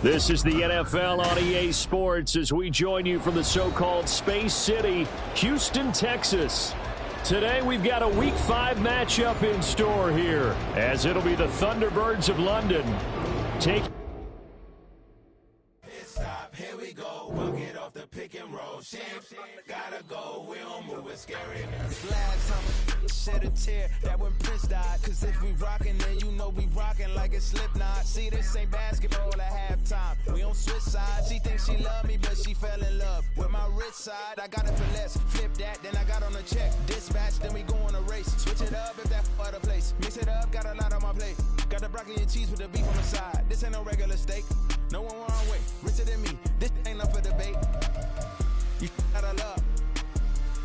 This is the NFL on EA Sports as we join you from the so-called Space City, Houston, Texas. Today we've got a Week 5 matchup in store here, as it'll be the Thunderbirds of London taking... Here we go, we'll get off the pick and roll. Gotta go, we don't move, it's scary. Last time shed a tear, that when Prince died. Cause if we rockin', then you know we rockin' like it's Slipknot. See, this ain't basketball at halftime. We don't switch sides. She thinks she love me, but she fell in love with my rich side. I got it for less, flip that, then I got on a check. Dispatch, then we go on a race. Switch it up if that other place. Mix it up, got a lot on my plate. Got the broccoli and cheese with the beef on the side. This ain't no regular steak. No one wrong way, richer than me. This ain't up for debate. You out of love.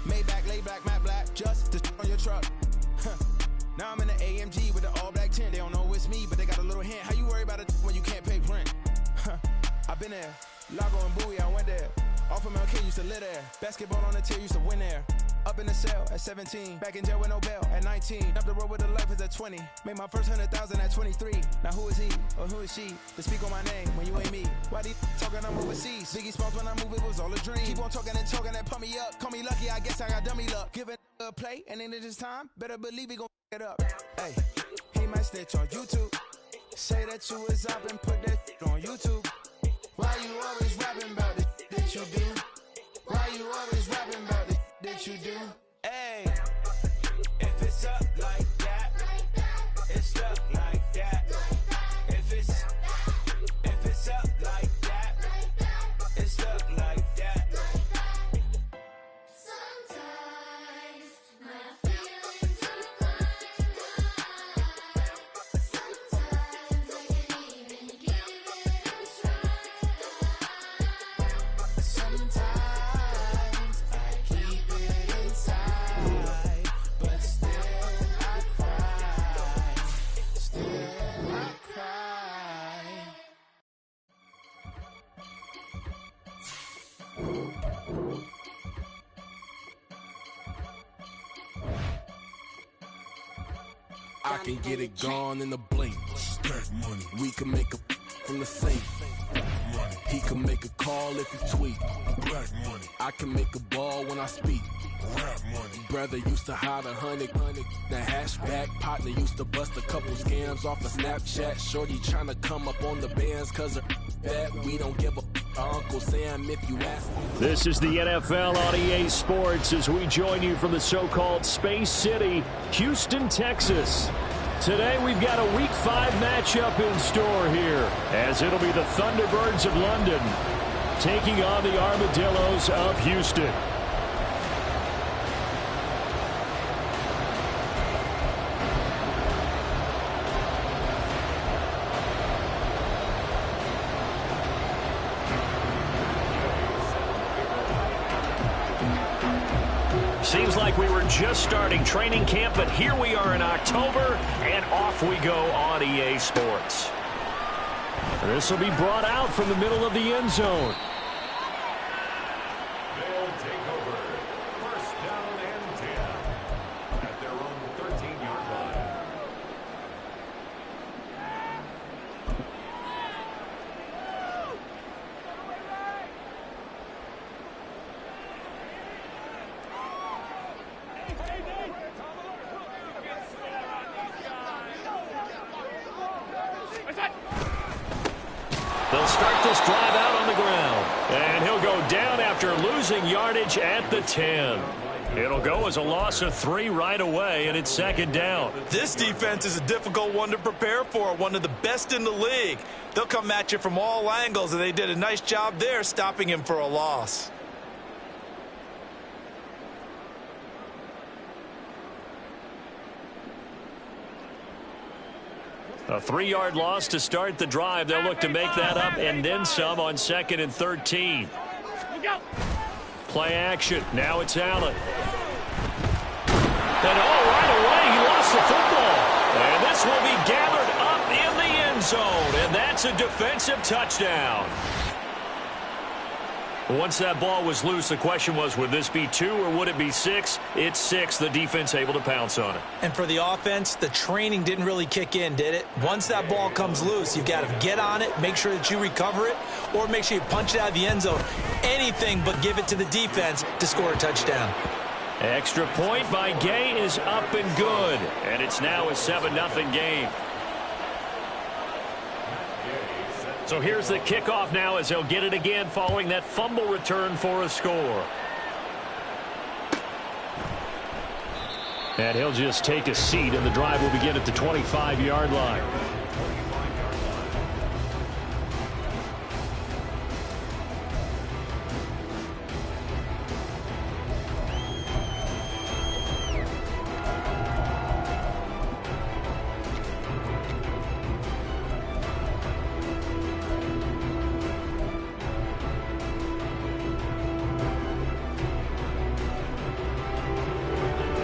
Maybach, laid back, matte black, just to on your truck. Now I'm in the AMG with the all black tint. They don't know it's me, but they got a little hint. How you worry about it when you can't pay rent? I've been there. Lago and Bowie, I went there. Off of MLK, used to live there. Basketball on the tier, used to win there. Up in the cell at 17. Back in jail with no bail at 19. Up the road with the life is at 20. Made my first 100,000 at 23. Now who is he or who is she to speak on my name when you ain't me? Why these talking I'm overseas? Biggie Smalls when I move, it was all a dream. Keep on talking and talking and pump me up. Call me lucky, I guess I got dummy luck. Give it a play and then this time, better believe he gon' it up. Hey, he might snitch on YouTube. Say that you was up and put that on YouTube. Why you always rapping about the that you do? Why you always rapping about the that you do? Hey, if it's up like that, it's up like that. If it's up like that, it's up like that. Sometimes my feelings are blind. Sometimes I can't even give it a try. Sometimes I keep it inside, but still I cry. Still I cry. I can get it gone in a blink. Stack money, We can make a from the safe. money, He can make a call if he tweet. black money, I can make a ball when I speak. rap money. Brother used to hide 100. The hashback partner used to bust a couple scams off of Snapchat. Shorty tryna come up on the bands cause of that. We don't give a Uncle Sam if you ask. This is the NFL on EA Sports as we join you from the so-called Space City, Houston, Texas. Today we've got a Week 5 matchup in store here, as it'll be the Thunderbirds of London taking on the Armadillos of Houston. Seems like we were just starting training camp, but here we are in October, and off we go on EA Sports. This will be brought out from the middle of the end zone. They'll take over. First down and 10 at their own 13-yard line. They'll start this drive out on the ground, and he'll go down after losing yardage at the 10. It'll go as a loss of 3 right away, and it's second down. This defense is a difficult one to prepare for, one of the best in the league. They'll come at you from all angles, and they did a nice job there stopping him for a loss. A 3-yard loss to start the drive. They'll look to make that up and then some on 2nd and 13. Play action. Now it's Allen. And right away he lost the football. And this will be gathered up in the end zone. And that's a defensive touchdown. Once that ball was loose, the question was, would this be 2 or would it be 6? It's 6. The defense able to pounce on it. And for the offense, the training didn't really kick in, did it? Once that ball comes loose, you've got to get on it, make sure that you recover it, or make sure you punch it out of the end zone. Anything but give it to the defense to score a touchdown. Extra point by Gay is up and good. And it's now a 7-0 game. So here's the kickoff now as they'll get it again following that fumble return for a score. And he'll just take a seat, and the drive will begin at the 25-yard line.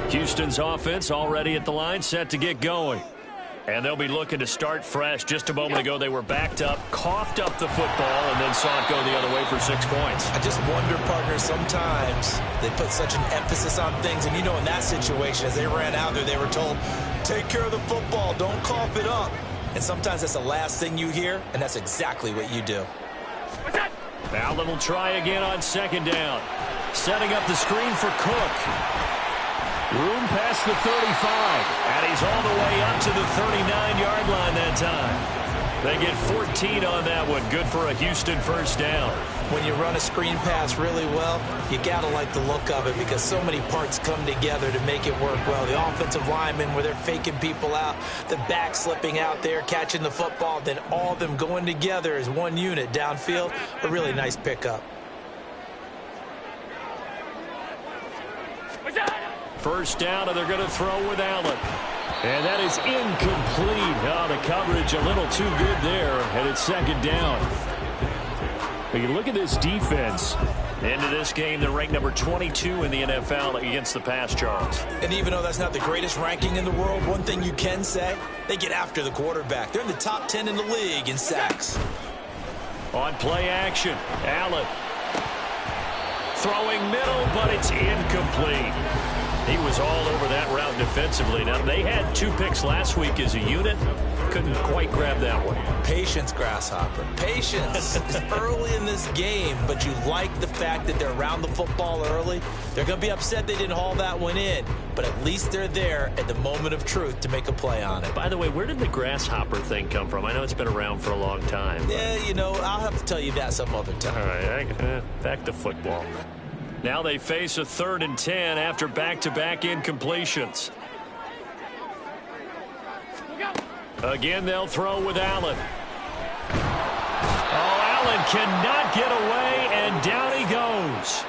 Houston's offense already at the line, set to get going. And they'll be looking to start fresh. Just a moment ago, they were backed up, coughed up the football, and then saw it go the other way for 6 points. I just wonder, partner, sometimes they put such an emphasis on things. And, you know, in that situation, as they ran out there, they were told, take care of the football, don't cough it up. And sometimes that's the last thing you hear, and that's exactly what you do. Allen will try again on 2nd down. Setting up the screen for Cook. Room past the 35, and he's all the way up to the 39-yard line that time. They get 14 on that one. Good for a Houston first down. When you run a screen pass really well, you got to like the look of it because so many parts come together to make it work well. The offensive linemen, where they're faking people out, the back slipping out there, catching the football, then all of them going together as one unit downfield. A really nice pickup. First down, and they're going to throw with Allen. And that is incomplete. Oh, the coverage a little too good there, and it's 2nd down. But you look at this defense. Into this game, they're ranked number 22 in the NFL against the pass, Charles. And even though that's not the greatest ranking in the world, one thing you can say, they get after the quarterback. They're in the top 10 in the league in sacks. On play action, Allen. Throwing middle, but it's incomplete. He was all over that route defensively. Now, they had 2 picks last week as a unit. Couldn't quite grab that one. Patience, Grasshopper. Patience. It's early in this game, but you like the fact that they're around the football early. They're going to be upset they didn't haul that one in, but at least they're there at the moment of truth to make a play on it. By the way, where did the Grasshopper thing come from? I know it's been around for a long time. Yeah, you know, I'll have to tell you that some other time. All right, back to football. Now they face a 3rd and 10 after back-to-back incompletions. Again, they'll throw with Allen. Oh, Allen cannot get away, and down he goes.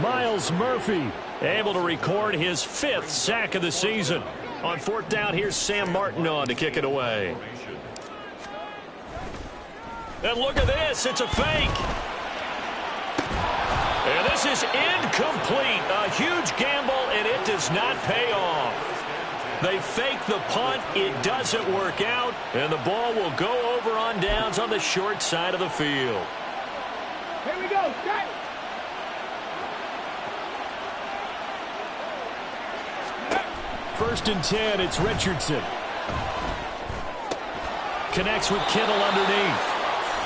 Miles Murphy able to record his 5th sack of the season. On 4th down, here's Sam Martin on to kick it away. And look at this. It's a fake. And this is incomplete. A huge gamble, and it does not pay off. They fake the punt. It doesn't work out, and the ball will go over on downs on the short side of the field. Here we go. Set. First and 10, it's Richardson. Connects with Kittle underneath.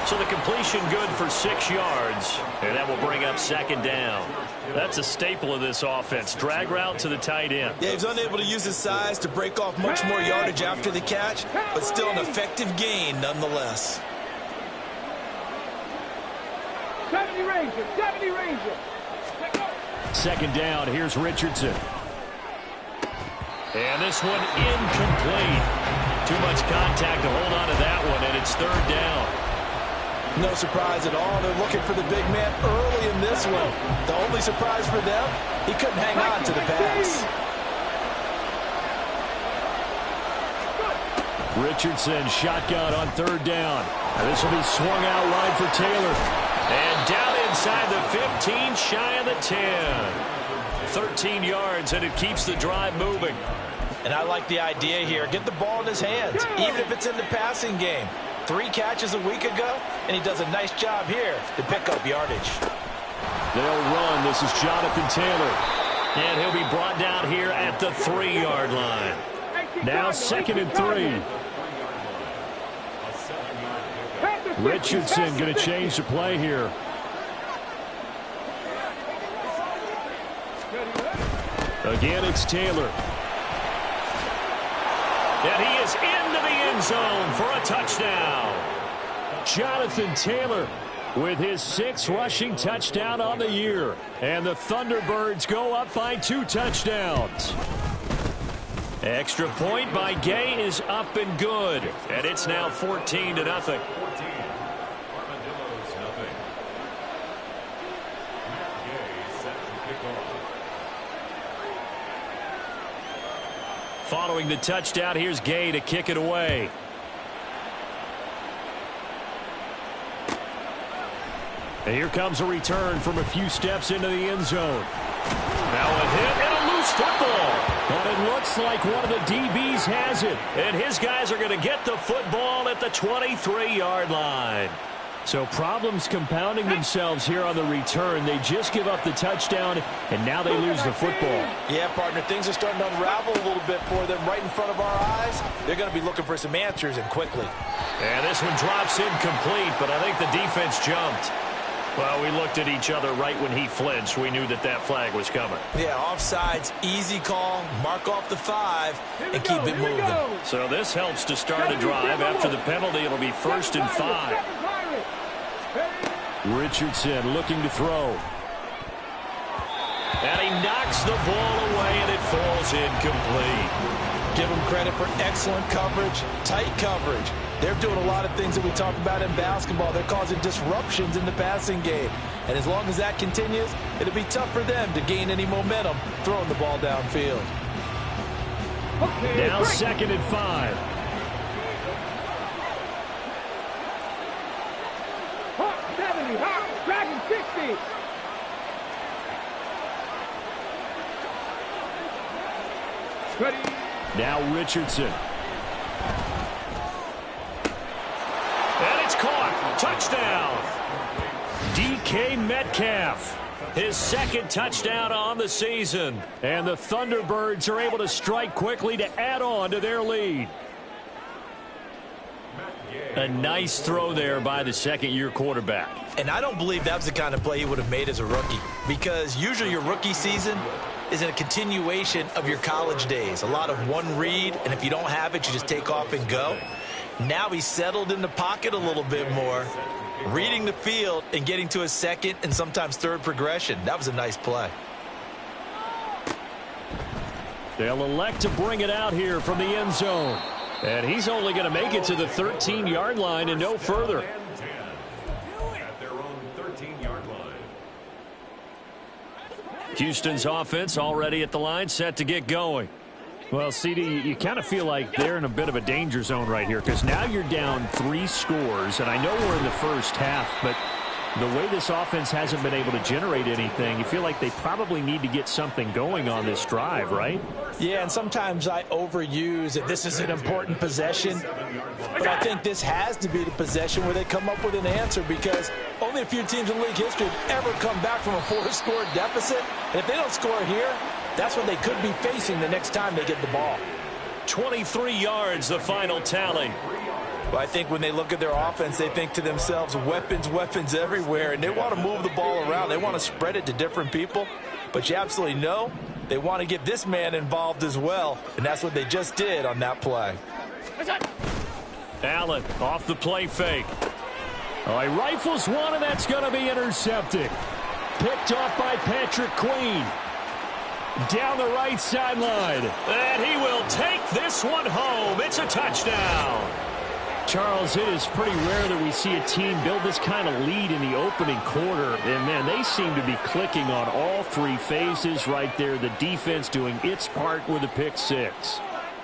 So the completion good for 6 yards, and that will bring up 2nd down. That's a staple of this offense. Drag route to the tight end. Yeah, he's unable to use his size to break off much more yardage after the catch, but still an effective gain nonetheless. 70 Ranger, 70 Ranger. 2nd down, here's Richardson. And this one incomplete. Too much contact to hold on to that one, and it's 3rd down. No surprise at all. They're looking for the big man early in this one. The only surprise for them, he couldn't hang on to the pass. Richardson shotgun on 3rd down. And this will be swung out wide for Taylor. And down inside the 15, shy of the 10. 13 yards, and it keeps the drive moving. And I like the idea here. Get the ball in his hands, even if it's in the passing game. 3 catches a week ago, and he does a nice job here to pick up yardage. They'll run. This is Jonathan Taylor. And he'll be brought down here at the 3-yard line. Now 2nd and 3. Richardson going to change the play here. Again, it's Taylor. And he is into the end zone for a touchdown. Jonathan Taylor with his 6th rushing touchdown on the year. And the Thunderbirds go up by 2 touchdowns. Extra point by Gay is up and good. And it's now 14-0. Following the touchdown, here's Gay to kick it away. And here comes a return from a few steps into the end zone. Now a hit and a loose football. And it looks like one of the DBs has it. And his guys are going to get the football at the 23-yard line. So problems compounding themselves here on the return. They just give up the touchdown, and now they lose the football. Yeah, partner, things are starting to unravel a little bit for them right in front of our eyes. They're going to be looking for some answers, and quickly. And this one drops incomplete, but I think the defense jumped. Well, we looked at each other right when he flinched. We knew that that flag was coming. Yeah, offsides, easy call, mark off the 5, and keep it moving. So this helps to start a drive. After the penalty, it'll be 1st and 5. Richardson looking to throw. And he knocks the ball away, and it falls incomplete. Give them credit for excellent coverage, tight coverage. They're doing a lot of things that we talk about in basketball. They're causing disruptions in the passing game. And as long as that continues, it'll be tough for them to gain any momentum throwing the ball downfield. Now 2nd and 5. Hawk 70, Hawk, Dragon 60. Ready. Now Richardson. And it's caught. Touchdown. DK Metcalf. His 2nd touchdown on the season. And the Thunderbirds are able to strike quickly to add on to their lead. A nice throw there by the 2nd-year quarterback. And I don't believe that was the kind of play he would have made as a rookie. Because usually your rookie season is a continuation of your college days. A lot of one read, and if you don't have it, you just take off and go. Now he's settled in the pocket a little bit more, reading the field and getting to his 2nd and sometimes 3rd progression. That was a nice play. They'll elect to bring it out here from the end zone. And he's only going to make it to the 13-yard line and no further. At their own 13-yard line. Houston's offense already at the line, set to get going. Well, CD, you kind of feel like they're in a bit of a danger zone right here because now you're down 3 scores, and I know we're in the first half, but the way this offense hasn't been able to generate anything, you feel like they probably need to get something going on this drive, right? Yeah, and sometimes I overuse that this is an important possession, but I think this has to be the possession where they come up with an answer because only a few teams in league history have ever come back from a 4-score deficit, and if they don't score here, that's what they could be facing the next time they get the ball. 23 yards, the final tally. Well, I think when they look at their offense, they think to themselves, weapons, weapons everywhere, and they want to move the ball around. They want to spread it to different people, but you absolutely know they want to get this man involved as well, and that's what they just did on that play. Allen off the play fake. Oh, he rifles one, and that's going to be intercepted. Picked off by Patrick Queen. Down the right sideline. And he will take this one home. It's a touchdown. Charles, it is pretty rare that we see a team build this kind of lead in the opening quarter. And, man, they seem to be clicking on all 3 phases right there. The defense doing its part with a pick 6.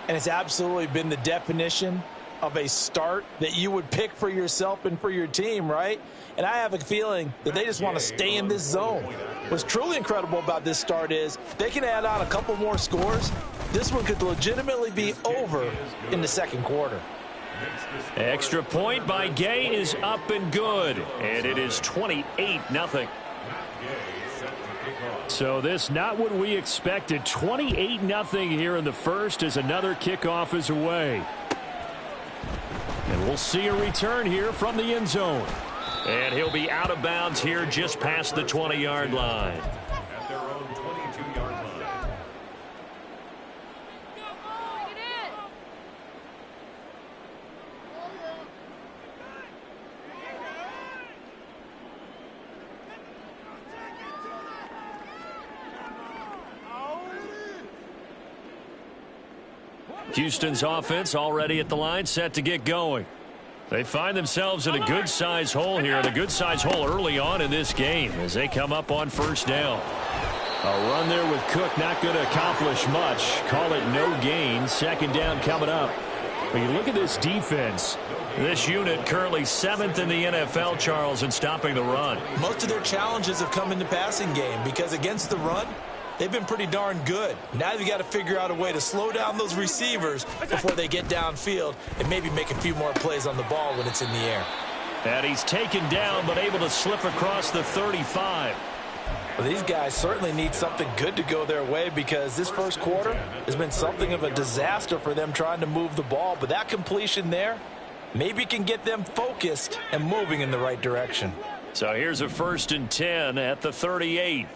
And it's absolutely been the definition of a start that you would pick for yourself and for your team, right? And I have a feeling that they just want to stay in this zone. What's truly incredible about this start is they can add on a couple more scores. This one could legitimately be over in the 2nd quarter. Extra point by Gay is up and good. And it is 28-0. So this not what we expected. 28-0 here in the first as another kickoff is away. And we'll see a return here from the end zone. And he'll be out of bounds here just past the 20-yard line. At their own 22-yard line. Houston's offense already at the line, set to get going. They find themselves in a good-sized hole here, and a good-sized hole early on in this game as they come up on first down. A run there with Cook not going to accomplish much. Call it no gain. Second down coming up. When you look at this defense, this unit currently 7th in the NFL, Charles, in stopping the run. Most of their challenges have come in the passing game because against the run, they've been pretty darn good. Now you've got to figure out a way to slow down those receivers before they get downfield and maybe make a few more plays on the ball when it's in the air. And he's taken down but able to slip across the 35. Well, these guys certainly need something good to go their way because this first quarter has been something of a disaster for them trying to move the ball. But that completion there maybe can get them focused and moving in the right direction. So here's a 1st and 10 at the 38.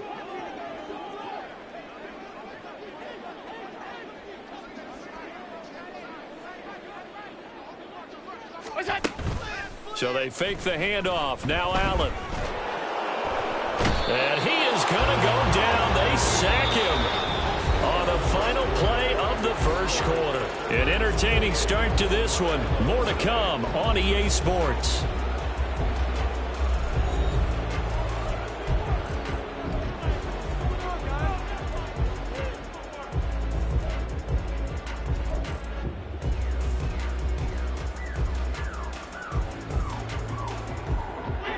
So they fake the handoff. Now Allen. And he is going to go down. They sack him on the final play of the first quarter. An entertaining start to this one. More to come on EA Sports.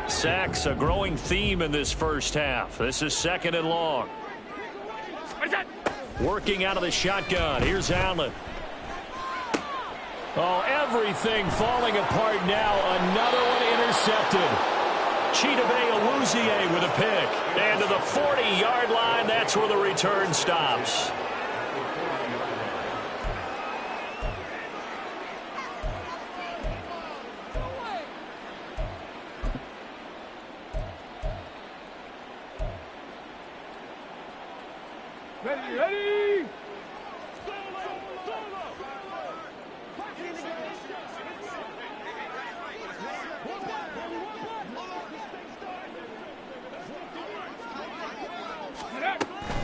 Sacks, a growing theme in this first half. This is 2nd and long. Working out of the shotgun. Here's Allen. Oh, everything falling apart now. Another one intercepted. Chidobe Awuzie with a pick. And to the 40-yard line, that's where the return stops. Ready!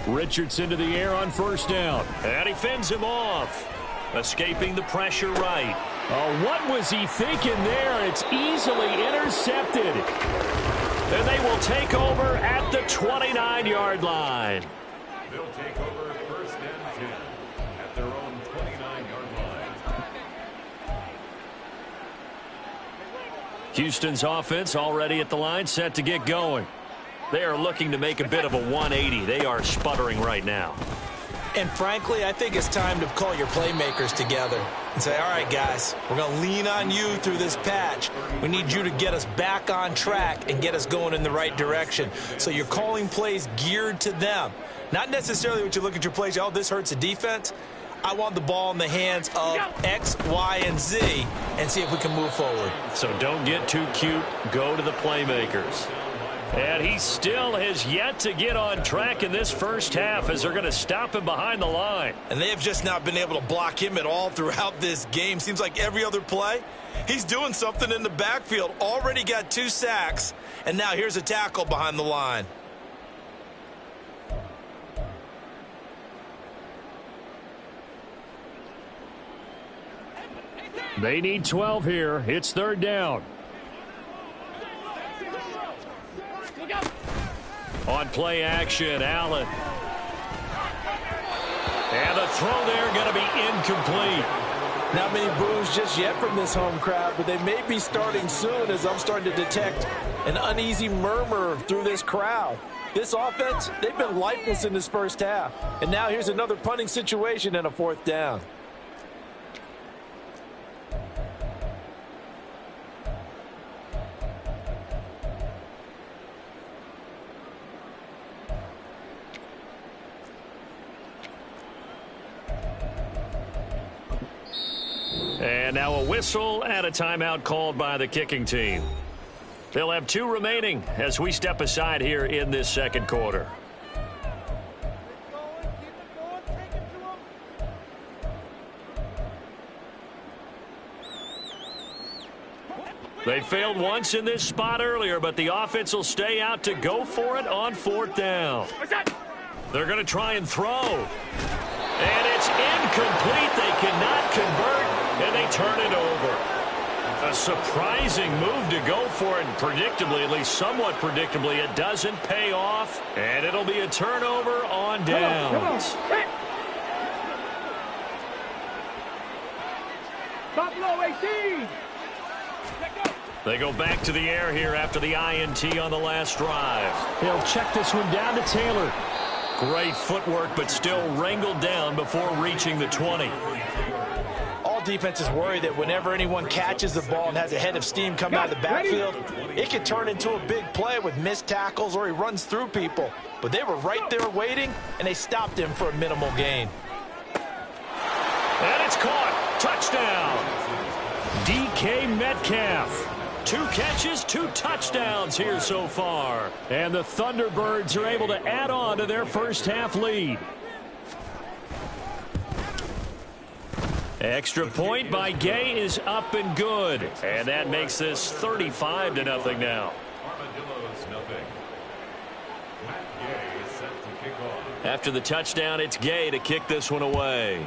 Richardson to the air on first down. And he fends him off. Escaping the pressure right. Oh, what was he thinking there? It's easily intercepted. And they will take over at the 29-yard line. They'll take over 1st and 10 at their own 29-yard line. Houston's offense already at the line, set to get going. They are looking to make a bit of a 180. They are sputtering right now. And frankly, I think it's time to call your playmakers together and say, all right, guys, we're going to lean on you through this patch. We need you to get us back on track and get us going in the right direction. So you're calling plays geared to them. Not necessarily what you look at your plays, oh, this hurts the defense. I want the ball in the hands of X, Y, and Z and see if we can move forward. So don't get too cute. Go to the playmakers. And he still has yet to get on track in this first half as they're going to stop him behind the line. And they have just not been able to block him at all throughout this game. Seems like every other play, he's doing something in the backfield. Already got 2 sacks, and now here's a tackle behind the line. They need 12 here. It's 3rd down. On play action, Allen. And the throw there going to be incomplete. Not many boos just yet from this home crowd, but they may be starting soon as I'm starting to detect an uneasy murmur through this crowd. This offense, they've been lifeless in this first half. And now here's another punting situation and a 4th down. And now a whistle and a timeout called by the kicking team. They'll have 2 remaining as we step aside here in this second quarter. They failed once in this spot earlier, but the offense will stay out to go for it on 4th down. They're going to try and throw. And it's incomplete. They cannot convert, and they turn it over. A surprising move to go for it, and predictably, at least somewhat predictably, it doesn't pay off, and it'll be a turnover on downs. Stop low, 18. They go back to the air here after the INT on the last drive. They'll check this one down to Taylor. Great footwork, but still wrangled down before reaching the 20. All defenses worry that whenever anyone catches the ball and has a head of steam come out of the backfield, it can turn into a big play with missed tackles or he runs through people. But they were right there waiting, and they stopped him for a minimal gain. And it's caught. Touchdown. DK Metcalf. 2 catches, 2 touchdowns here so far. And the Thunderbirds are able to add on to their first half lead. Extra point by Gay is up and good. And that makes this 35-0 now. After the touchdown, it's Gay to kick this one away.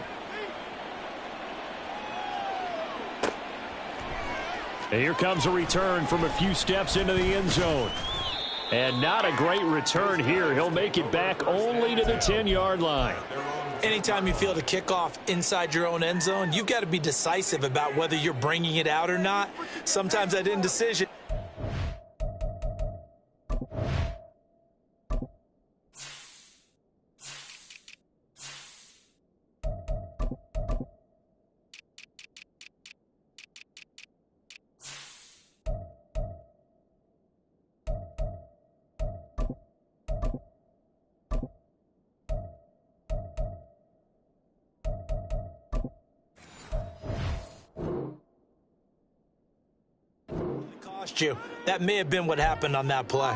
And here comes a return from a few steps into the end zone. And not a great return here. He'll make it back only to the 10-yard line. Anytime you field a kickoff inside your own end zone, you've got to be decisive about whether you're bringing it out or not. Sometimes that indecision. You. That may have been what happened on that play.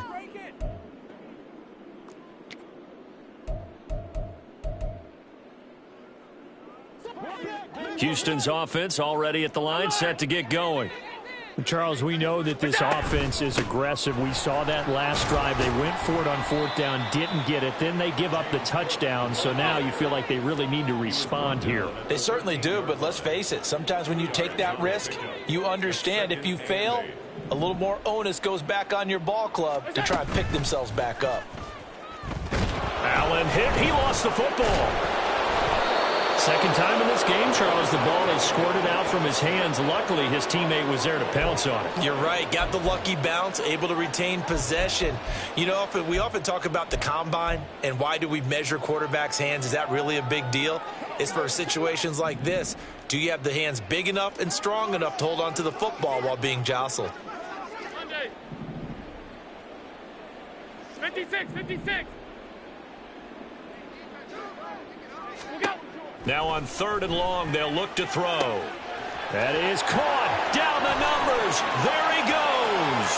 Houston's offense already at the line, set to get going. Charles, we know that this offense is aggressive. We saw that last drive. They went for it on 4th down, didn't get it. Then they give up the touchdown, so now you feel like they really need to respond here. They certainly do, but let's face it. Sometimes when you take that risk, you understand if you fail, a little more onus goes back on your ball club to try and pick themselves back up. Allen hit. He lost the football. Second time in this game, Charles, the ball is squirted out from his hands. Luckily, his teammate was there to pounce on it. You're right. Got the lucky bounce, able to retain possession. You know, we often talk about the combine and why do we measure quarterbacks' hands. Is that really a big deal? It's for situations like this. Do you have the hands big enough and strong enough to hold on to the football while being jostled? 56. Now on 3rd and long, they'll look to throw. That is caught. Down the numbers. There he goes.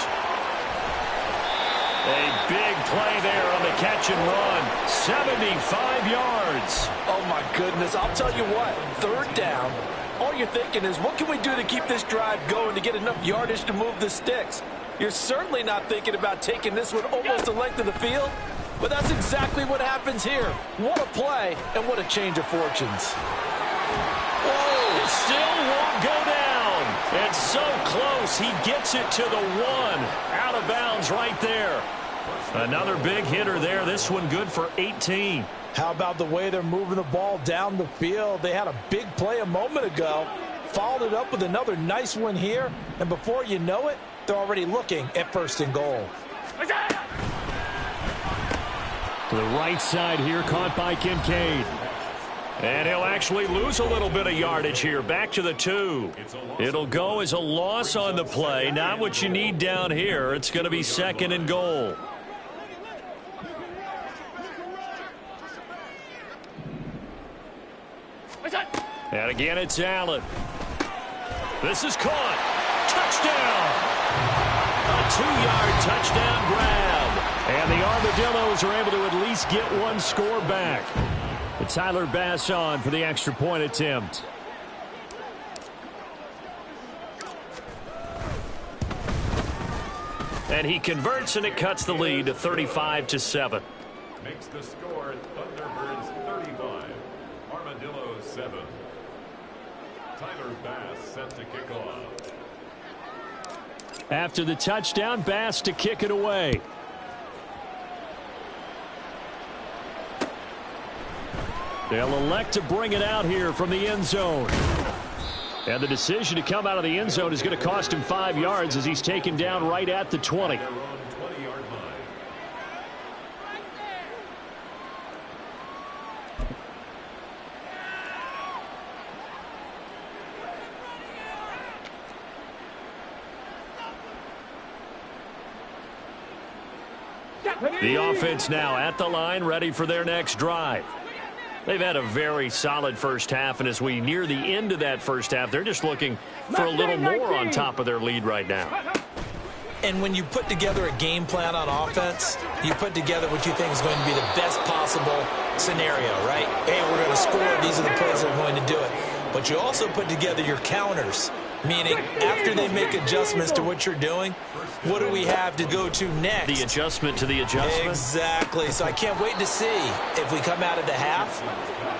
A big play there on the catch and run. 75 yards. Oh, my goodness. I'll tell you what. 3rd down. All you're thinking is, what can we do to keep this drive going to get enough yardage to move the sticks? You're certainly not thinking about taking this one almost the length of the field. But that's exactly what happens here. What a play and what a change of fortunes. Whoa, it still won't go down. It's so close. He gets it to the 1. Out of bounds right there. Another big hitter there. This one good for 18. How about the way they're moving the ball down the field? They had a big play a moment ago. Followed it up with another nice one here. And before you know it, they're already looking at 1st and goal. To the right side here, caught by Kincaid. And he'll actually lose a little bit of yardage here. Back to the 2. It'll go as a loss on the play. Not what you need down here. It's going to be 2nd and goal. And again, it's Allen. This is caught. Touchdown. A 2-yard touchdown grab. And the Armadillos are able to at least get one score back. But Tyler Bass on for the extra point attempt. And he converts, and it cuts the lead to 35-7. Makes the score Thunderbirds 35, Armadillos 7. Tyler Bass set to kick off. After the touchdown, Bass to kick it away. They'll elect to bring it out here from the end zone. And the decision to come out of the end zone is going to cost him 5 yards as he's taken down right at the 20. Their own 20-yard line. The offense now at the line, ready for their next drive. They've had a very solid first half, and as we near the end of that first half, they're just looking for a little more on top of their lead right now. And when you put together a game plan on offense, you put together what you think is going to be the best possible scenario, right? Hey, we're going to score. These are the plays that are going to do it. But you also put together your counters, meaning after they make adjustments to what you're doing, what do we have to go to next? The adjustment to the adjustment? Exactly. So I can't wait to see if we come out of the half,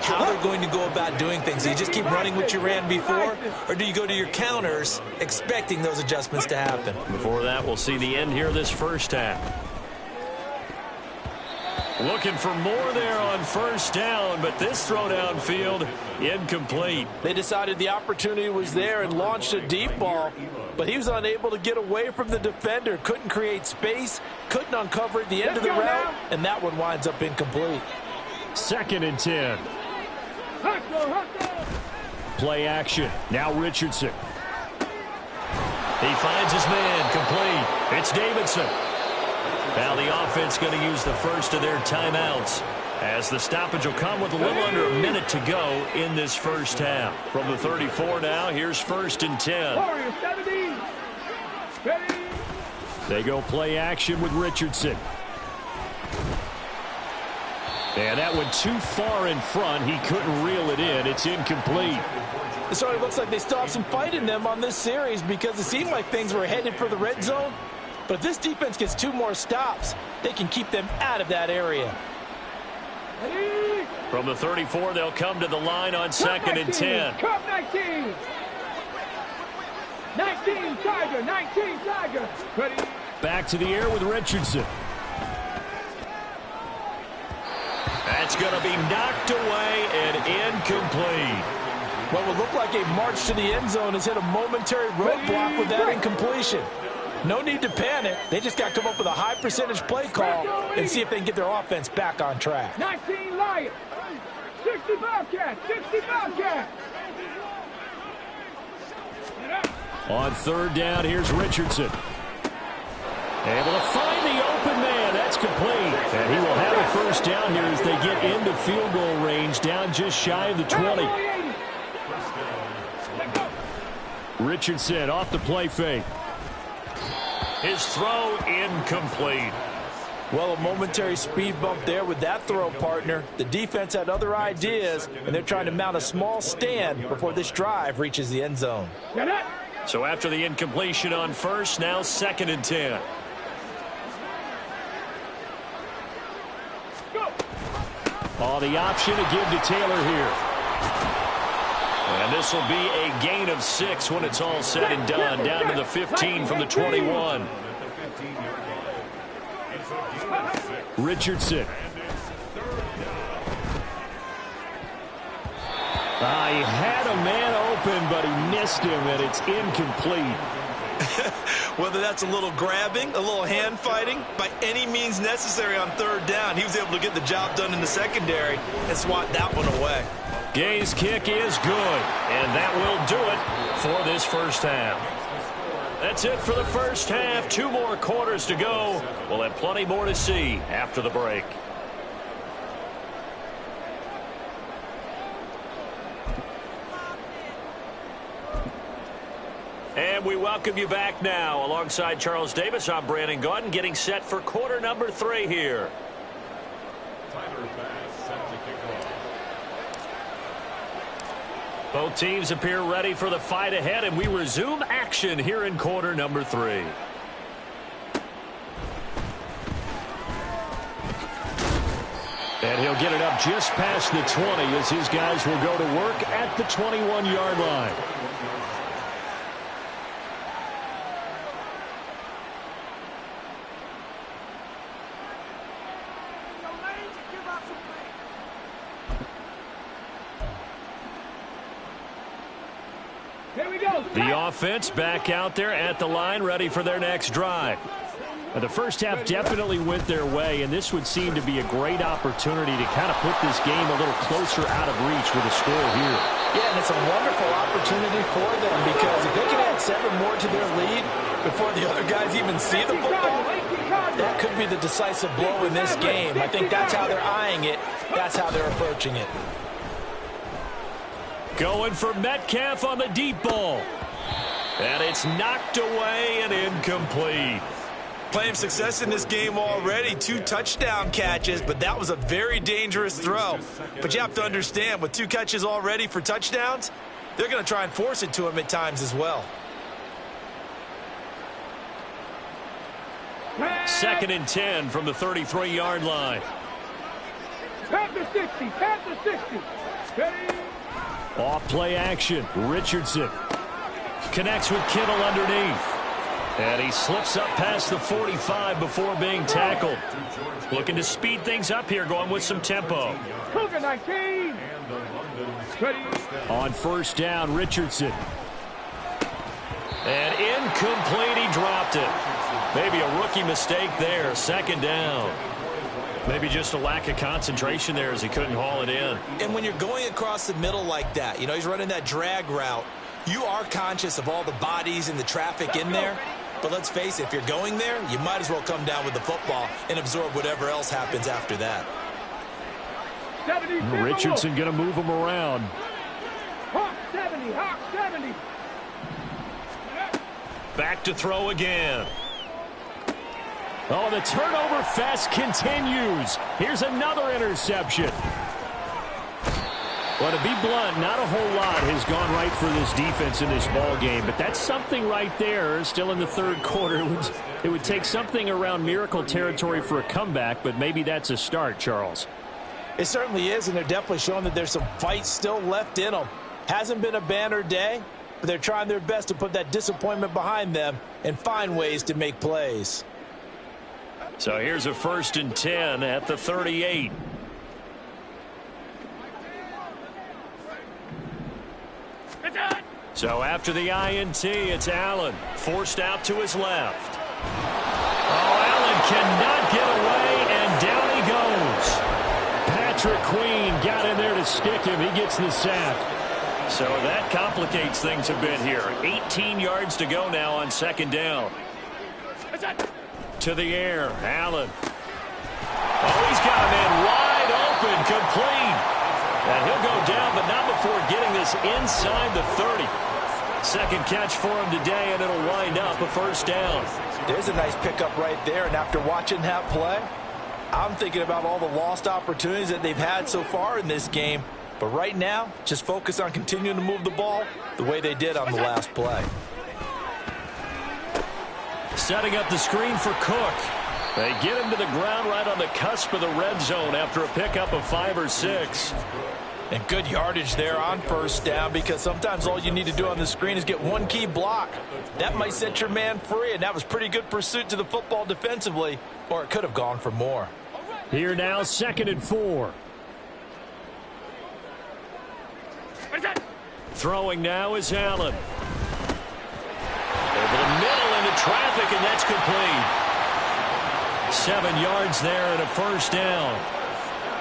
how they're going to go about doing things. Do you just keep running what you ran before, or do you go to your counters expecting those adjustments to happen? Before that, we'll see the end here this first half. Looking for more there on first down, but this throw downfield incomplete. They decided the opportunity was there and launched a deep ball, but he was unable to get away from the defender, couldn't create space, couldn't uncover at the end of the route, and that one winds up incomplete. 2nd and 10. Play action. Now Richardson. He finds his man complete. It's Davidson. Now the offense going to use the first of their timeouts as the stoppage will come with a little under a minute to go in this first half. From the 34 now, here's 1st and 10. They go play action with Richardson. And that went too far in front. He couldn't reel it in. It's incomplete. It sort of looks like they still have some fight in them on this series because it seemed like things were headed for the red zone. But if this defense gets 2 more stops, they can keep them out of that area. From the 34, they'll come to the line on 2nd and 10. 19. 19, Tiger. 19, Tiger. Ready? Back to the air with Richardson. That's going to be knocked away and incomplete. What would look like a march to the end zone has hit a momentary roadblock with that incompletion. No need to panic. They just got to come up with a high percentage play call and see if they can get their offense back on track. 19 Lions. 60 Bobcats. 60 Bobcats. On 3rd down, here's Richardson. Able to find the open man. That's complete. And he will have a first down here as they get into field goal range, down just shy of the 20. Richardson off the play fake. His throw incomplete. Well, a momentary speed bump there with that throw, partner. The defense had other ideas, and they're trying to mount a small stand before this drive reaches the end zone. So after the incompletion on first, now 2nd and 10. Oh, the option to give to Taylor here. And this will be a gain of 6 when it's all said and done. Down to the 15 from the 21. Richardson. He had a man open, but he missed him, and it's incomplete. Whether that's a little grabbing, a little hand fighting, by any means necessary on 3rd down, he was able to get the job done in the secondary and swat that one away. Gay's kick is good, and that will do it for this first half. That's it for the first half. 2 more quarters to go. We'll have plenty more to see after the break. welcome you back now. Alongside Charles Davis, I'm Brandon Gaudin, getting set for quarter number 3 here. Both teams appear ready for the fight ahead, and we resume action here in quarter number 3. And he'll get it up just past the 20 as his guys will go to work at the 21-yard line. Here we go. The offense back out there at the line, ready for their next drive. Now, the first half definitely went their way, and this would seem to be a great opportunity to kind of put this game a little closer out of reach with a score here. Yeah, and it's a wonderful opportunity for them because if they can add 7 more to their lead before the other guys even see the football, that could be the decisive blow in this game. I think that's how they're eyeing it. That's how they're approaching it. Going for Metcalf on the deep ball. And it's knocked away and incomplete. Playing success in this game already. 2 touchdown catches, but that was a very dangerous throw. But you have to understand, with 2 catches already for touchdowns, they're going to try and force it to him at times as well. 2nd and 10 from the 33-yard line. Panther 60. Panther 60. Ready. Off play action. Richardson connects with Kittle underneath. And he slips up past the 45 before being tackled. Looking to speed things up here, going with some tempo. Cougar 19. Ready. On first down, Richardson. And incomplete, he dropped it. Maybe a rookie mistake there, 2nd down. Maybe just a lack of concentration there as he couldn't haul it in. And when you're going across the middle like that, you know, he's running that drag route, you are conscious of all the bodies and the traffic in there. But let's face it, if you're going there, you might as well come down with the football and absorb whatever else happens after that. 70, Richardson going to move him around. Hawk 70. Hawk 70. Back to throw again. Oh, the turnover fest continues. Here's another interception. Well, to be blunt, not a whole lot has gone right for this defense in this ball game, but that's something right there. Still in the 3rd quarter. It would take something around miracle territory for a comeback, but maybe that's a start, Charles. It certainly is, and they're definitely showing that there's some fight still left in them. Hasn't been a banner day, but they're trying their best to put that disappointment behind them and find ways to make plays. So here's a 1st and 10 at the 38. So after the INT, it's Allen. Forced out to his left. Oh, Allen cannot get away, and down he goes. Patrick Queen got in there to stick him. He gets the sack. So that complicates things a bit here. 18 yards to go now on 2nd down. To the air, Allen. Oh, he's got a man wide open, complete. And he'll go down, but not before getting this inside the 30. 2nd catch for him today, and it'll wind up a 1st down. There's a nice pickup right there, and after watching that play, I'm thinking about all the lost opportunities that they've had so far in this game. But right now, just focus on continuing to move the ball the way they did on the last play. Setting up the screen for Cook. They get him to the ground right on the cusp of the red zone after a pickup of 5 or 6. And good yardage there on 1st down, because sometimes all you need to do on the screen is get one key block. That might set your man free, and that was pretty good pursuit to the football defensively, or it could have gone for more. Here now, 2nd and 4. Throwing now is Allen. Over the middle into traffic, and that's complete. 7 yards there and a 1st down.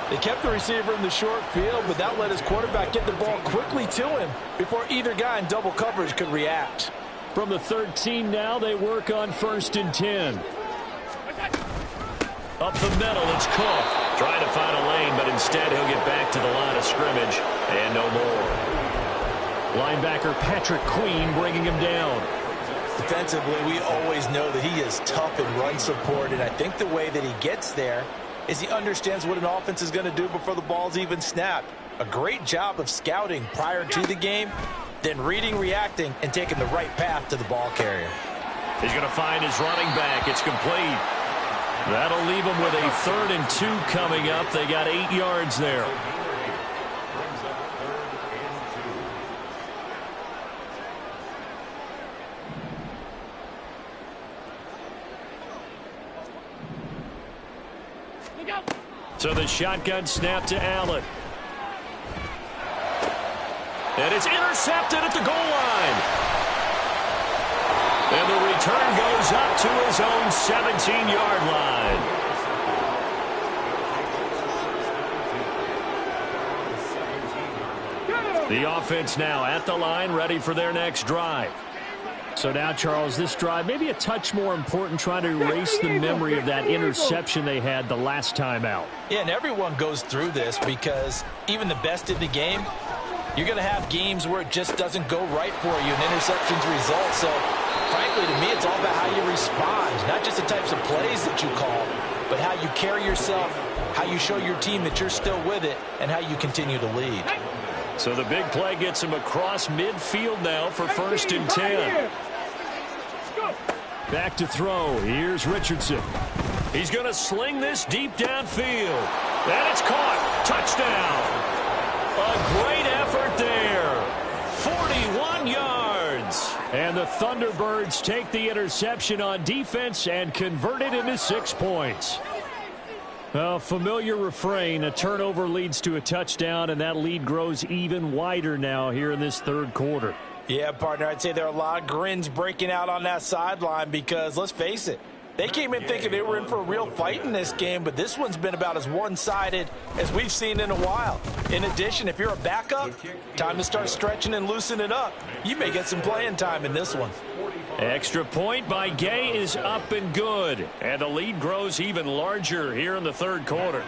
They kept the receiver in the short field, but that let his quarterback get the ball quickly to him before either guy in double coverage could react. From the 13 now, they work on 1st and 10. Up the middle, it's Cook. Trying to find a lane, but instead he'll get back to the line of scrimmage. And no more. Linebacker Patrick Queen bringing him down. Defensively, we always know that he is tough in run support, and I think the way that he gets there is he understands what an offense is going to do before the ball's even snapped. A great job of scouting prior to the game, then reading, reacting, and taking the right path to the ball carrier. He's going to find his running back. It's complete. That'll leave him with a 3rd and 2 coming up. They got 8 yards there. So the shotgun snap to Allen. And it's intercepted at the goal line. And the return goes up to his own 17-yard line. The offense now at the line, ready for their next drive. So now, Charles, this drive maybe a touch more important, trying to erase the memory of that interception they had the last time out. Yeah, and everyone goes through this because even the best in the game, you're going to have games where it just doesn't go right for you and interceptions result. So, frankly, to me, it's all about how you respond, not just the types of plays that you call, but how you carry yourself, how you show your team that you're still with it, and how you continue to lead. So the big play gets him across midfield now for 1st and 10. Back to throw. Here's Richardson. He's going to sling this deep downfield. And it's caught. Touchdown. A great effort there. 41 yards. And the Thunderbirds take the interception on defense and convert it into 6 points. A familiar refrain. A turnover leads to a touchdown, and that lead grows even wider now here in this 3rd quarter. Yeah, partner, I'd say there are a lot of grins breaking out on that sideline because, let's face it, they came in thinking they were in for a real fight in this game, but this one's been about as one-sided as we've seen in a while. In addition, if you're a backup, time to start stretching and loosening up. You may get some playing time in this one. Extra point by Gay is up and good. And the lead grows even larger here in the 3rd quarter.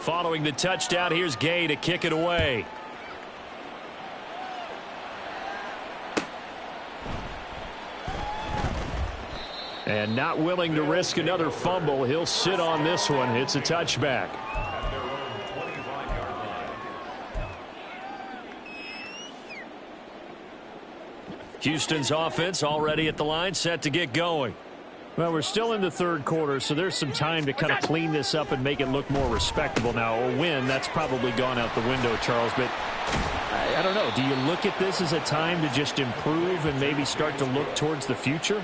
Following the touchdown, here's Gay to kick it away. And not willing to risk another fumble, he'll sit on this one. It's a touchback. Houston's offense already at the line, set to get going. Well, we're still in the 3rd quarter, so there's some time to kind of clean this up and make it look more respectable now. A win, that's probably gone out the window, Charles, but I don't know. Do you look at this as a time to just improve and maybe start to look towards the future?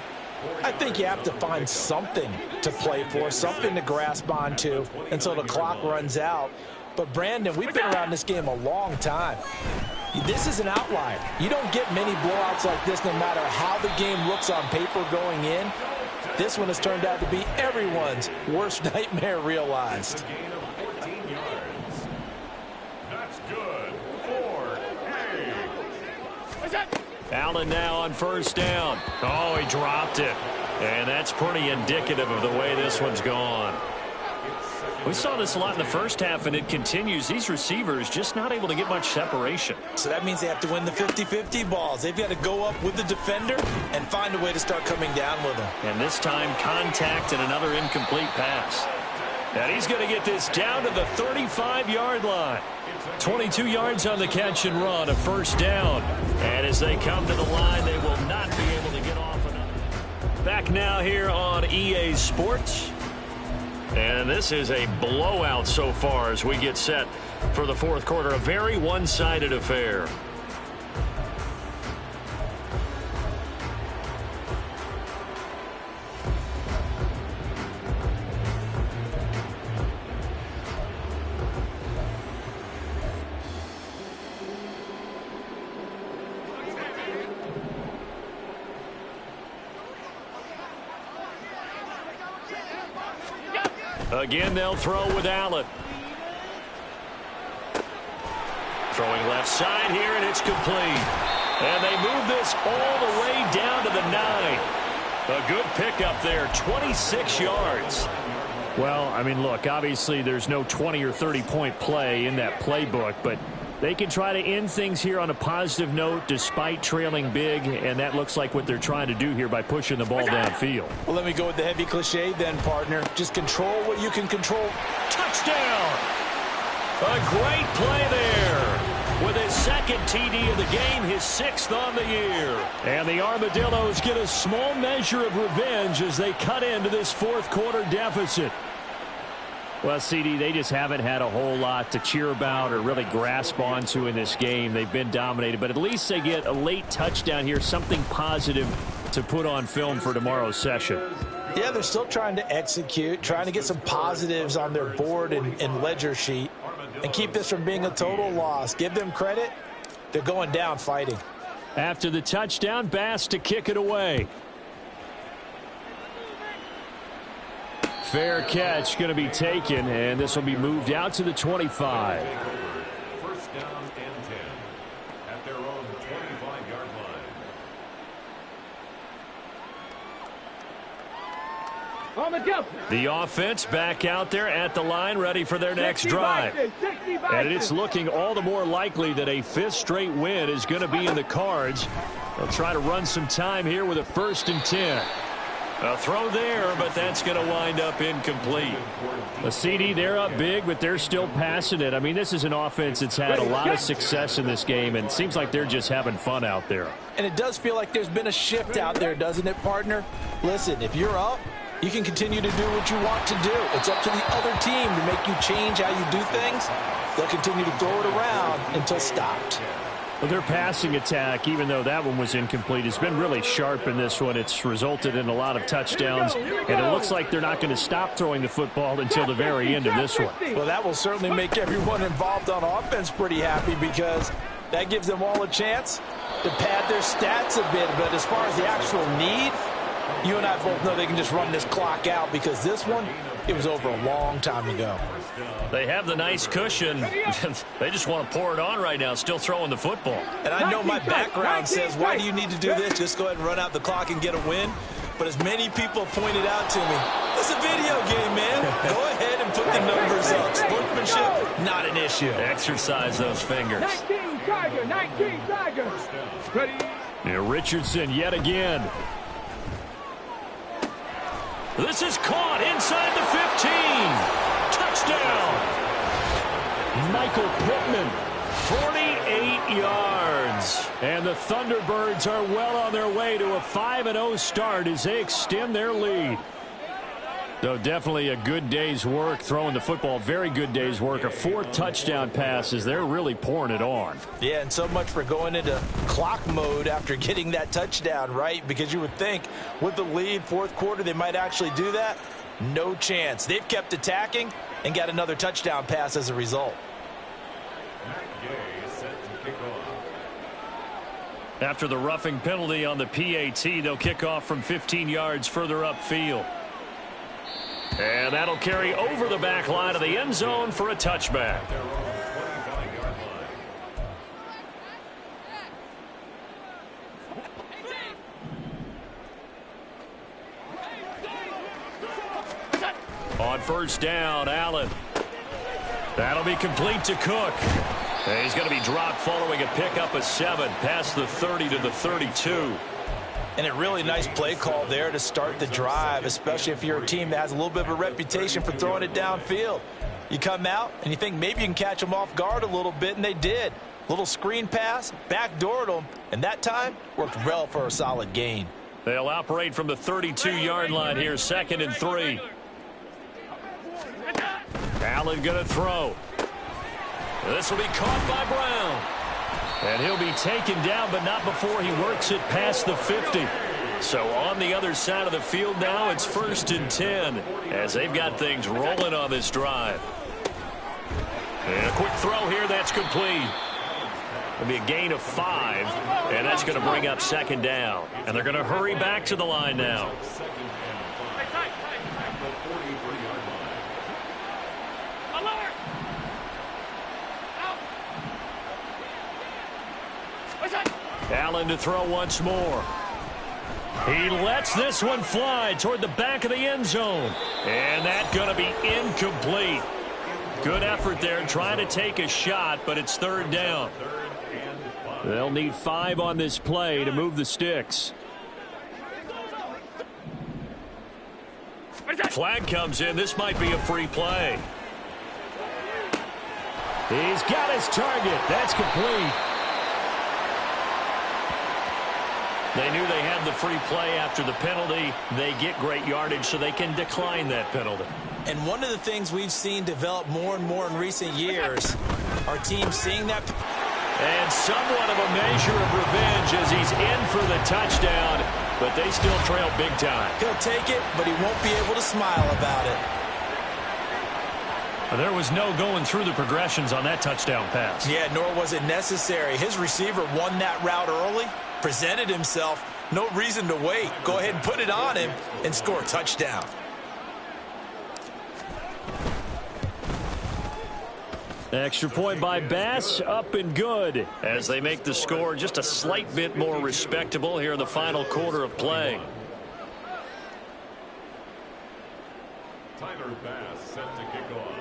I think you have to find something to play for, something to grasp onto until the clock runs out. But, Brandon, we've been around this game a long time. This is an outlier. You don't get many blowouts like this no matter how the game looks on paper going in. This one has turned out to be everyone's worst nightmare realized. That's good. 4-8. Allen now on 1st down. Oh, he dropped it. And that's pretty indicative of the way this one's gone. We saw this a lot in the first half, and it continues. These receivers just not able to get much separation. So that means they have to win the 50-50 balls. They've got to go up with the defender and find a way to start coming down with them. And this time, contact and another incomplete pass. And he's going to get this down to the 35-yard line. 22 yards on the catch and run, a 1st down. And as they come to the line, they will not be able to get off another. Back now here on EA Sports. And this is a blowout so far as we get set for the 4th quarter. A very one-sided affair. Again, they'll throw with Allen. Throwing left side here, and it's complete. And they move this all the way down to the 9. A good pickup there, 26 yards. Well, I mean, look, obviously there's no 20 or 30-point play in that playbook, but They can try to end things here on a positive note despite trailing big, and that looks like what they're trying to do here by pushing the ball downfield. Well, let me go with the heavy cliche then, partner. Just control what you can control. Touchdown! A great play there. With his second TD of the game, his 6th on the year. And the Armadillos get a small measure of revenge as they cut into this fourth quarter deficit. Well, CD, they just haven't had a whole lot to cheer about or really grasp onto in this game. They've been dominated, but at least they get a late touchdown here, something positive to put on film for tomorrow's session. Yeah, they're still trying to execute, trying to get some positives on their board and ledger sheet and keep this from being a total loss. Give them credit. They're going down fighting. After the touchdown, Bass to kick it away. Fair catch going to be taken, and this will be moved out to the 25. First down and 10 at their own 25-yard line. On the jump. The offense back out there at the line, ready for their next drive. And it's looking all the more likely that a 5th straight win is going to be in the cards. They'll try to run some time here with a 1st and 10. A throw there, but that's going to wind up incomplete. The CD, they're up big, but they're still passing it. I mean, this is an offense that's had a lot of success in this game, and it seems like they're just having fun out there. And it does feel like there's been a shift out there, doesn't it, partner? Listen, if you're up, you can continue to do what you want to do. It's up to the other team to make you change how you do things. They'll continue to throw it around until stopped. Well, their passing attack, even though that one was incomplete, has been really sharp in this one. It's resulted in a lot of touchdowns, and it looks like they're not going to stop throwing the football until the very end of this one. Well, that will certainly make everyone involved on offense pretty happy because that gives them all a chance to pad their stats a bit. But as far as the actual need, you and I both know they can just run this clock out because this one, it was over a long time ago. They have the nice cushion. They just want to pour it on right now, still throwing the football. And I know my background says, why do you need to do this? Just go ahead and run out the clock and get a win. But as many people pointed out to me, it's a video game, man. Go ahead and put the numbers up. Sportsmanship, not an issue. Exercise those fingers. 19 Tiger, 19 Tiger. Ready? Yeah, Richardson yet again. This is caught inside the 15. Touchdown. Michael Pittman, 48 yards. And the Thunderbirds are well on their way to a 5-0 start as they extend their lead. So definitely a good day's work throwing the football. Very good day's work. A 4th touchdown pass as they're really pouring it on. Yeah, and so much for going into clock mode after getting that touchdown, right? Because you would think with the lead, 4th quarter, they might actually do that. No chance. They've kept attacking and got another touchdown pass as a result. After the roughing penalty on the PAT, they'll kick off from 15 yards further upfield. And that'll carry over the back line of the end zone for a touchback. On first down, Allen. That'll be complete to Cook. And he's going to be dropped following a pickup of 7 past the 30 to the 32. And a really nice play call there to start the drive, especially if you're a team that has a little bit of a reputation for throwing it downfield. You come out and you think maybe you can catch them off guard a little bit, and they did. Little screen pass, backdoored them, and that time worked well for a solid gain. They'll operate from the 32-yard line here, 2nd and 3. Allen going to throw. This will be caught by Brown. And he'll be taken down, but not before he works it past the 50. So on the other side of the field now, it's 1st and 10 as they've got things rolling on this drive. And a quick throw here, that's complete. It'll be a gain of 5, and that's going to bring up 2nd down. And they're going to hurry back to the line now. Allen to throw once more. He lets this one fly toward the back of the end zone. And that's going to be incomplete. Good effort there trying to take a shot, but it's third down. They'll need 5 on this play to move the sticks. Flag comes in. This might be a free play. He's got his target. That's complete. They knew they had the free play after the penalty. They get great yardage, so they can decline that penalty. And one of the things we've seen develop more and more in recent years, our team seeing that. And somewhat of a measure of revenge as he's in for the touchdown, but they still trail big time. He'll take it, but he won't be able to smile about it. There was no going through the progressions on that touchdown pass. Yeah, nor was it necessary. His receiver won that route early, presented himself, no reason to wait. Go ahead and put it on him and score a touchdown. Extra point by Bass, up and good as they make the score just a slight bit more respectable here in the final quarter of play. Tyler Bass set to kick off.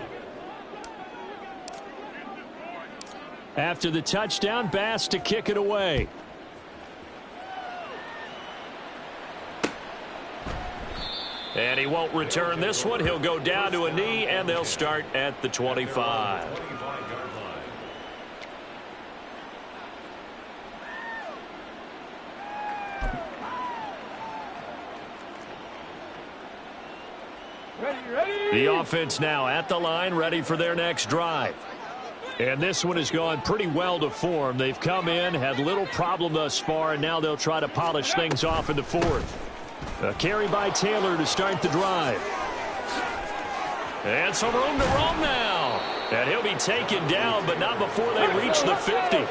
After the touchdown, Bass to kick it away. And he won't return this one. He'll go down to a knee, and they'll start at the 25. The offense now at the line, ready for their next drive. And this one has gone pretty well to form. They've come in, had little problem thus far, and now they'll try to polish things off in the fourth. A carry by Taylor to start the drive. And some room to roam now. And he'll be taken down, but not before they reach the 50.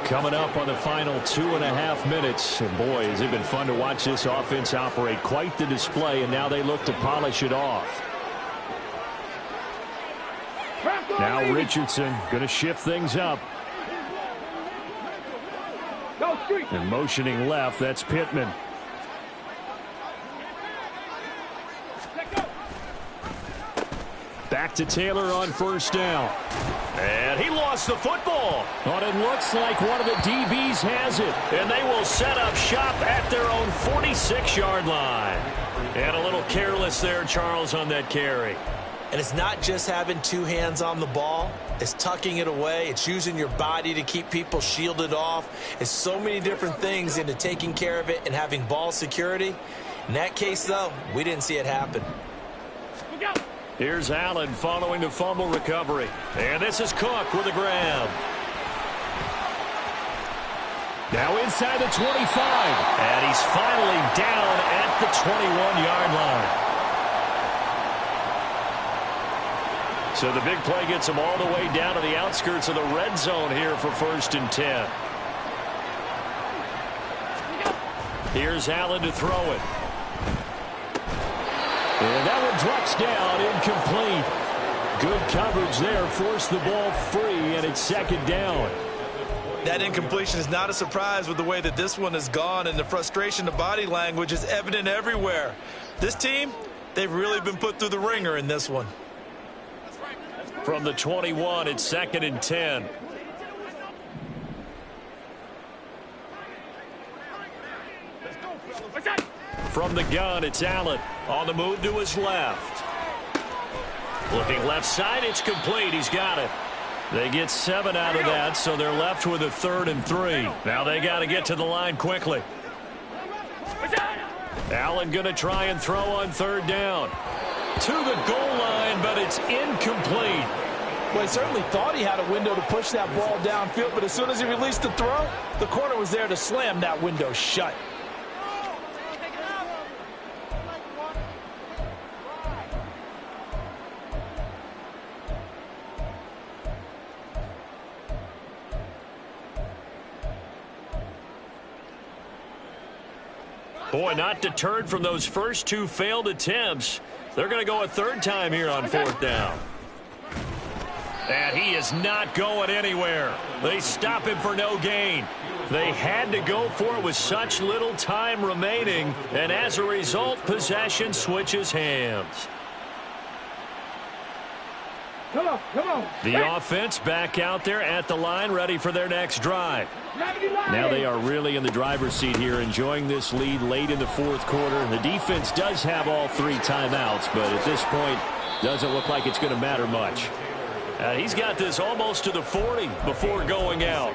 Coming up on the final 2.5 minutes. And boy, has it been fun to watch this offense operate. Quite the display, and now they look to polish it off. Now Richardson going to shift things up. And motioning left, that's Pittman. Back to Taylor on first down. And he lost the football. But it looks like one of the DBs has it. And they will set up shop at their own 46-yard line. And a little careless there, Charles, on that carry. And it's not just having two hands on the ball. It's tucking it away. It's using your body to keep people shielded off. It's so many different things into taking care of it and having ball security. In that case, though, we didn't see it happen. Here's Allen following the fumble recovery. And this is Cook with a grab. Now inside the 25. And he's finally down at the 21-yard line. So the big play gets him all the way down to the outskirts of the red zone here for 1st and 10. Here's Allen to throw it. And that one drops down, incomplete. Good coverage there, forced the ball free, and it's 2nd down. That incompletion is not a surprise with the way that this one has gone, and the frustration of body language is evident everywhere. This team, they've really been put through the ringer in this one. From the 21, it's 2nd and 10. From the gun, it's Allen. On the move to his left. Looking left side, it's complete. He's got it. They get 7 out of that, so they're left with a 3rd and 3. Now they got to get to the line quickly. Allen going to try and throw on 3rd down. To the goal line, but it's incomplete. Well, he certainly thought he had a window to push that ball downfield, but as soon as he released the throw, the corner was there to slam that window shut. Boy, not deterred from those first 2 failed attempts. They're going to go a 3rd time here on 4th down. And he is not going anywhere. They stop him for no gain. They had to go for it with such little time remaining, and as a result, possession switches hands. Come on, come on. The offense back out there at the line, ready for their next drive. Now they are really in the driver's seat here, enjoying this lead late in the fourth quarter. The defense does have all 3 timeouts, but at this point, doesn't look like it's going to matter much. He's got this almost to the 40 before going out.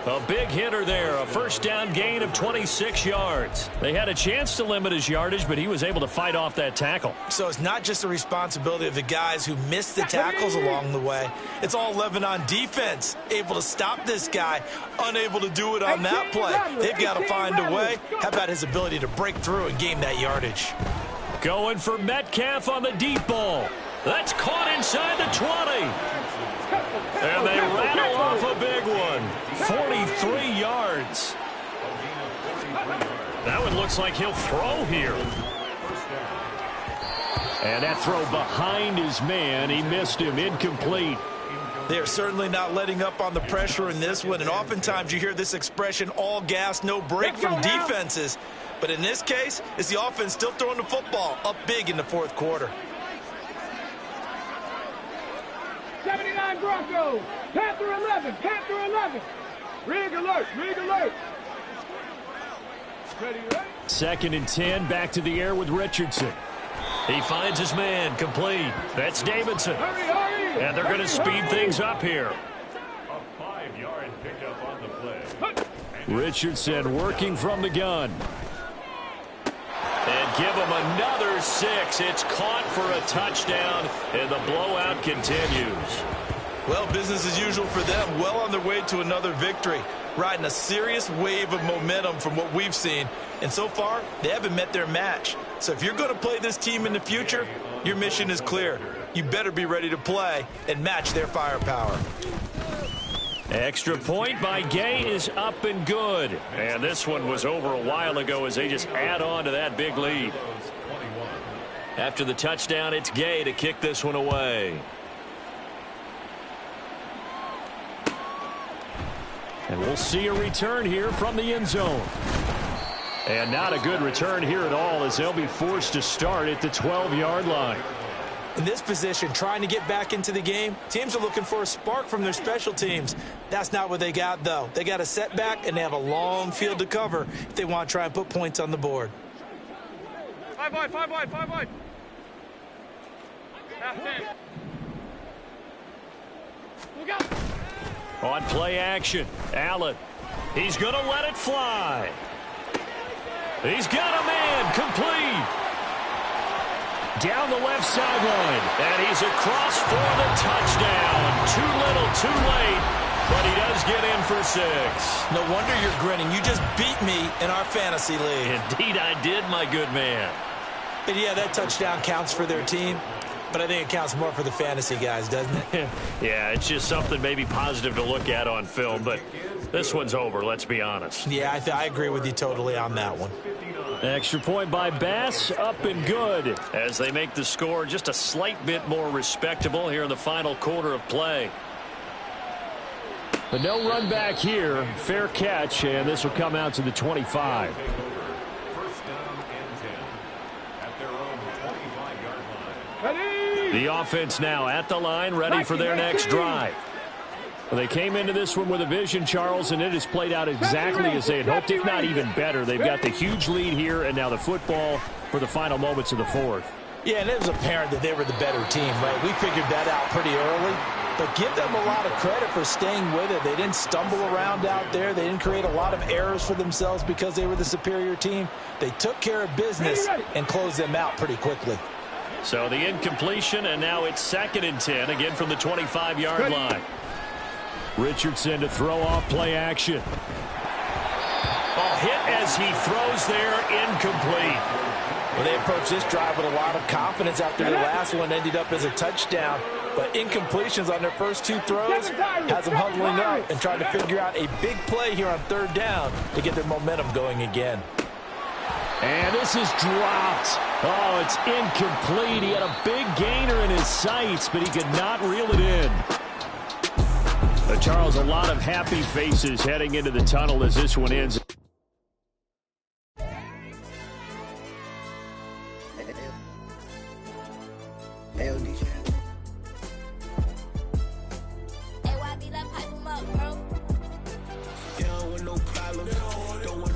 A big hitter there, a first down gain of 26 yards. They had a chance to limit his yardage, but he was able to fight off that tackle. So it's not just the responsibility of the guys who missed the tackles along the way. It's all Lebanon defense, able to stop this guy, unable to do it on that play. They've got to find a way. How about his ability to break through and gain that yardage? Going for Metcalf on the deep ball. That's caught inside the 20. And they rattle off a big one. 43 yards. That one looks like he'll throw here. And that throw behind his man. He missed him. Incomplete. They're certainly not letting up on the pressure in this one. And oftentimes you hear this expression, all gas, no break from defenses. But in this case, it's the offense still throwing the football up big in the fourth quarter. 79 Broncos. Panther 11. Panther 11. Rig alert. Rig alert. Ready, right? 2nd and 10, back to the air with Richardson. He finds his man, complete. That's Davidson. Hurry, hurry. And they're going to speed things up here. A 5-yard pickup on the play. Richardson working from the gun. And give him another 6. It's caught for a touchdown, and the blowout continues. Well, business as usual for them. Well on their way to another victory. Riding a serious wave of momentum from what we've seen. And so far, they haven't met their match. So if you're going to play this team in the future, your mission is clear. You better be ready to play and match their firepower. Extra point by Gay is up and good. And this one was over a while ago as they just add on to that big lead. After the touchdown, it's Gay to kick this one away. And we'll see a return here from the end zone. And not a good return here at all as they'll be forced to start at the 12-yard line. In this position, trying to get back into the game, teams are looking for a spark from their special teams. That's not what they got, though. They got a setback, and they have a long field to cover if they want to try and put points on the board. 5 wide, 5 wide, 5 wide. Half 10. Look out. On play action, Allen. He's going to let it fly. He's got a man, complete. Down the left sideline, and he's across for the touchdown. Too little, too late, but he does get in for 6. No wonder you're grinning. You just beat me in our fantasy league. Indeed I did, my good man. And yeah, that touchdown counts for their team, but I think it counts more for the fantasy guys, doesn't it? Yeah, it's just something maybe positive to look at on film, but this one's over, let's be honest. Yeah, I agree with you totally on that one. Extra point by Bass, up and good, as they make the score just a slight bit more respectable here in the final quarter of play. But no run back here, fair catch, and this will come out to the 25. First down and 10 at their own 25-yard line. Ready. The offense now at the line, ready for their next drive. Well, they came into this one with a vision, Charles, and it has played out exactly as they had hoped, if not even better. They've got the huge lead here, and now the football for the final moments of the fourth. Yeah, and it was apparent that they were the better team, right? We figured that out pretty early, but give them a lot of credit for staying with it. They didn't stumble around out there. They didn't create a lot of errors for themselves because they were the superior team. They took care of business and closed them out pretty quickly. So the incompletion, and now it's 2nd and 10, again from the 25-yard line. Richardson to throw off play action. Oh, hit as he throws there, incomplete. Well, they approached this drive with a lot of confidence after the last one ended up as a touchdown. But incompletions on their first 2 throws has them huddling up and trying to figure out a big play here on 3rd down to get their momentum going again. And this is dropped. Oh, it's incomplete. He had a big gainer in his sights, but he could not reel it in. Charles, a lot of happy faces heading into the tunnel as this one ends. problem.